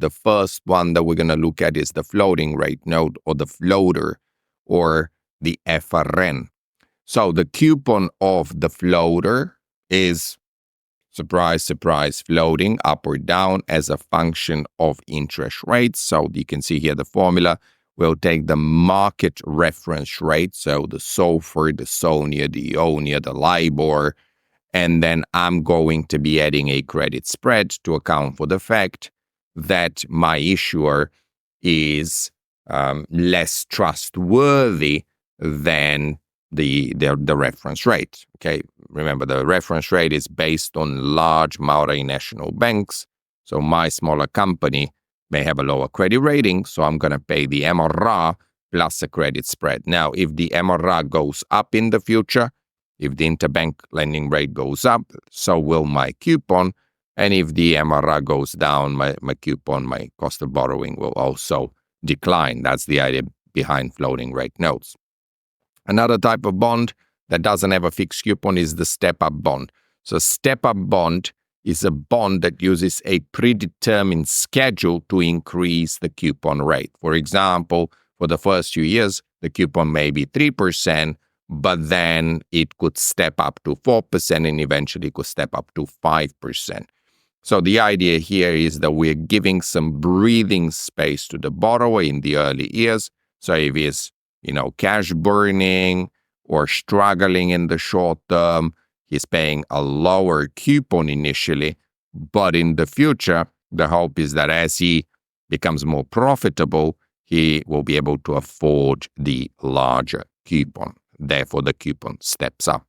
The first one that we're going to look at is the floating rate note, or the floater, or the FRN. So the coupon of the floater is, surprise, surprise, floating up or down as a function of interest rates. So you can see here the formula. We'll take the market reference rate, so the SOFR, the SONIA, the IONIA, the LIBOR, and then I'm going to be adding a credit spread to account for the fact that my issuer is less trustworthy than the reference rate. Okay, remember the reference rate is based on large multinational banks. So my smaller company may have a lower credit rating, so I'm going to pay the MRR plus a credit spread. Now, if the MRR goes up in the future, if the interbank lending rate goes up, so will my coupon. And if the MRR goes down, my coupon, my cost of borrowing will also decline. That's the idea behind floating rate notes. Another type of bond that doesn't have a fixed coupon is the step-up bond. So step-up bond is a bond that uses a predetermined schedule to increase the coupon rate. For example, for the first few years, the coupon may be 3%, but then it could step up to 4% and eventually could step up to 5%. So the idea here is that we're giving some breathing space to the borrower in the early years. So if he's, cash burning or struggling in the short term, he's paying a lower coupon initially, but in the future, the hope is that as he becomes more profitable, he will be able to afford the larger coupon. Therefore, the coupon steps up.